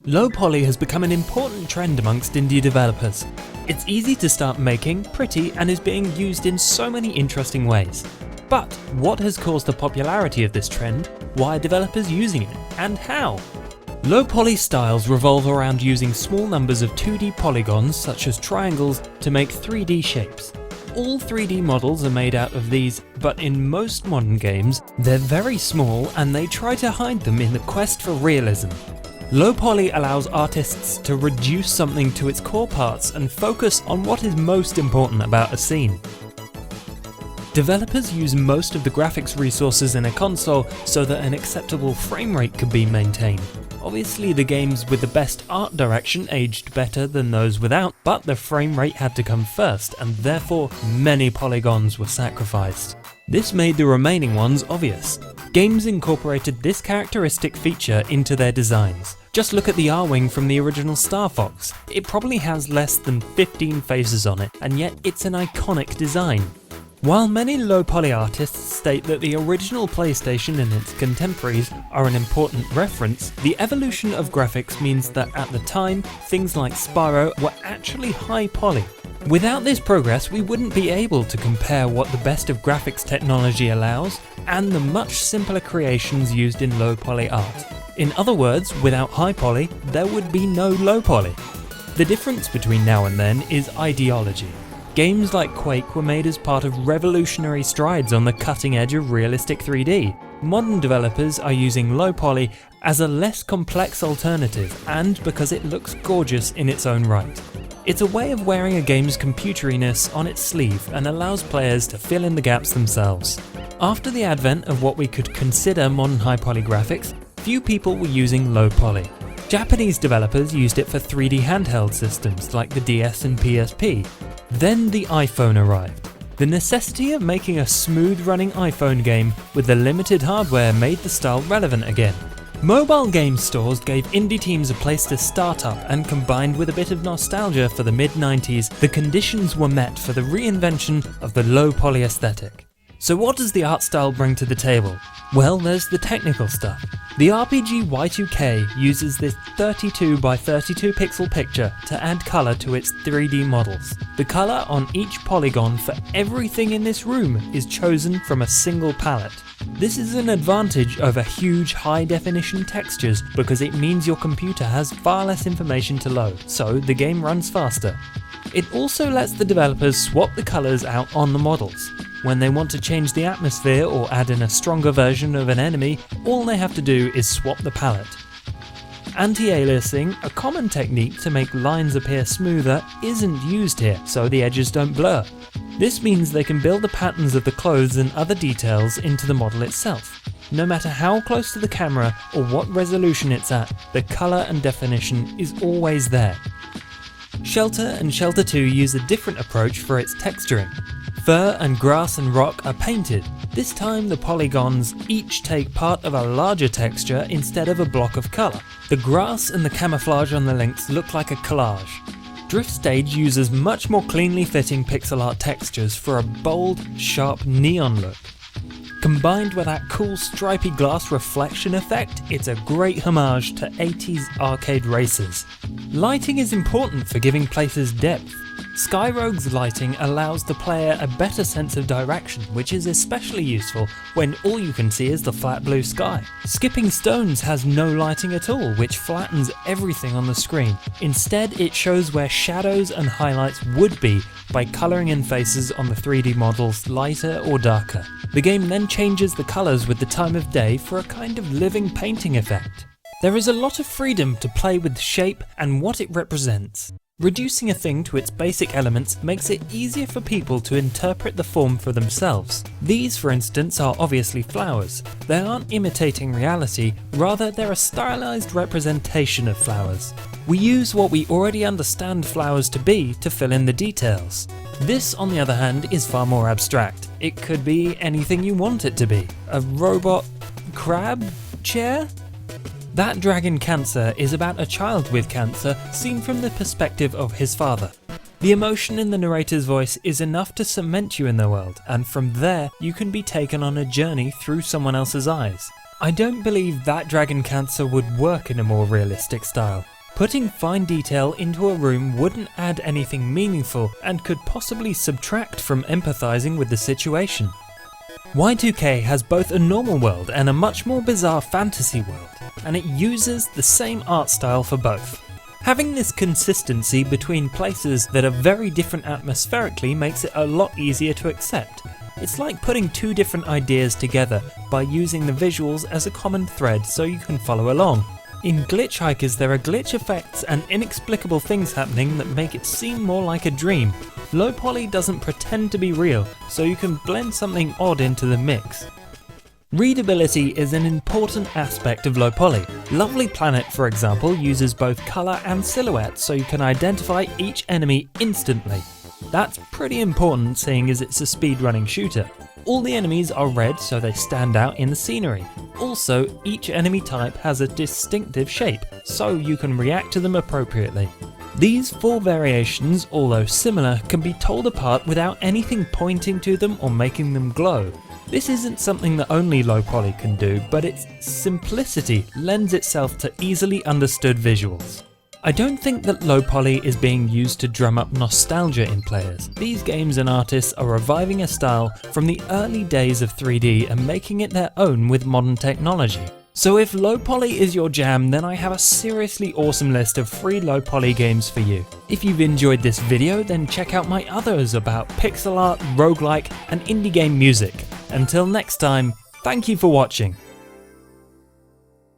Low poly has become an important trend amongst indie developers. It's easy to start making, pretty, and is being used in so many interesting ways. But what has caused the popularity of this trend? Why are developers using it? And how? Low poly styles revolve around using small numbers of 2D polygons, such as triangles, to make 3D shapes. All 3D models are made out of these, but in most modern games, they're very small and they try to hide them in the quest for realism. Low poly allows artists to reduce something to its core parts and focus on what is most important about a scene. Developers use most of the graphics resources in a console so that an acceptable frame rate could be maintained. Obviously the games with the best art direction aged better than those without, but the frame rate had to come first, and therefore many polygons were sacrificed. This made the remaining ones obvious. Games incorporated this characteristic feature into their designs. Just look at the R-Wing from the original Star Fox. It probably has less than 15 faces on it, and yet it's an iconic design. While many low poly artists state that the original PlayStation and its contemporaries are an important reference, the evolution of graphics means that at the time, things like Spyro were actually high poly. Without this progress, we wouldn't be able to compare what the best of graphics technology allows and the much simpler creations used in low poly art. In other words, without high poly, there would be no low poly. The difference between now and then is ideology. Games like Quake were made as part of revolutionary strides on the cutting edge of realistic 3D. Modern developers are using low poly as a less complex alternative, and because it looks gorgeous in its own right. It's a way of wearing a game's computeriness on its sleeve and allows players to fill in the gaps themselves. After the advent of what we could consider modern high poly graphics, few people were using low poly. Japanese developers used it for 3D handheld systems like the DS and PSP. Then the iPhone arrived. The necessity of making a smooth-running iPhone game with the limited hardware made the style relevant again. Mobile game stores gave indie teams a place to start up, and combined with a bit of nostalgia for the mid-90s, the conditions were met for the reinvention of the low poly aesthetic. So what does the art style bring to the table? Well, there's the technical stuff. The RPG Y2K uses this 32 by 32 pixel picture to add colour to its 3D models. The colour on each polygon for everything in this room is chosen from a single palette. This is an advantage over huge high definition textures because it means your computer has far less information to load, so the game runs faster. It also lets the developers swap the colours out on the models. When they want to change the atmosphere or add in a stronger version of an enemy, all they have to do is swap the palette. Anti-aliasing, a common technique to make lines appear smoother, isn't used here, so the edges don't blur. This means they can build the patterns of the clothes and other details into the model itself. No matter how close to the camera or what resolution it's at, the colour and definition is always there. Shelter and Shelter 2 use a different approach for its texturing. Fur and grass and rock are painted. This time the polygons each take part of a larger texture instead of a block of colour. The grass and the camouflage on the links look like a collage. Drift Stage uses much more cleanly fitting pixel art textures for a bold, sharp neon look. Combined with that cool stripy glass reflection effect, it's a great homage to 80s arcade races. Lighting is important for giving places depth. Skyrogue's lighting allows the player a better sense of direction, which is especially useful when all you can see is the flat blue sky. Skipping Stones has no lighting at all, which flattens everything on the screen. Instead, it shows where shadows and highlights would be by colouring in faces on the 3D models lighter or darker. The game then changes the colours with the time of day for a kind of living painting effect. There is a lot of freedom to play with shape and what it represents. Reducing a thing to its basic elements makes it easier for people to interpret the form for themselves. These, for instance, are obviously flowers. They aren't imitating reality, rather they're a stylized representation of flowers. We use what we already understand flowers to be to fill in the details. This, on the other hand, is far more abstract. It could be anything you want it to be. A robot crab chair? That Dragon Cancer is about a child with cancer seen from the perspective of his father. The emotion in the narrator's voice is enough to cement you in the world, and from there you can be taken on a journey through someone else's eyes. I don't believe That Dragon Cancer would work in a more realistic style. Putting fine detail into a room wouldn't add anything meaningful and could possibly subtract from empathizing with the situation. Y2K has both a normal world and a much more bizarre fantasy world, and it uses the same art style for both. Having this consistency between places that are very different atmospherically makes it a lot easier to accept. It's like putting two different ideas together by using the visuals as a common thread so you can follow along. In Glitch Hikers there are glitch effects and inexplicable things happening that make it seem more like a dream. Low poly doesn't pretend to be real, so you can blend something odd into the mix. Readability is an important aspect of low poly. Lovely Planet, for example, uses both colour and silhouette so you can identify each enemy instantly. That's pretty important seeing as it's a speedrunning shooter. All the enemies are red so they stand out in the scenery. Also, each enemy type has a distinctive shape, so you can react to them appropriately. These 4 variations, although similar, can be told apart without anything pointing to them or making them glow. This isn't something that only low poly can do, but its simplicity lends itself to easily understood visuals. I don't think that low poly is being used to drum up nostalgia in players. These games and artists are reviving a style from the early days of 3D and making it their own with modern technology. So if low poly is your jam, then I have a seriously awesome list of free low poly games for you. If you've enjoyed this video, then check out my others about pixel art, roguelike and indie game music. Until next time, thank you for watching.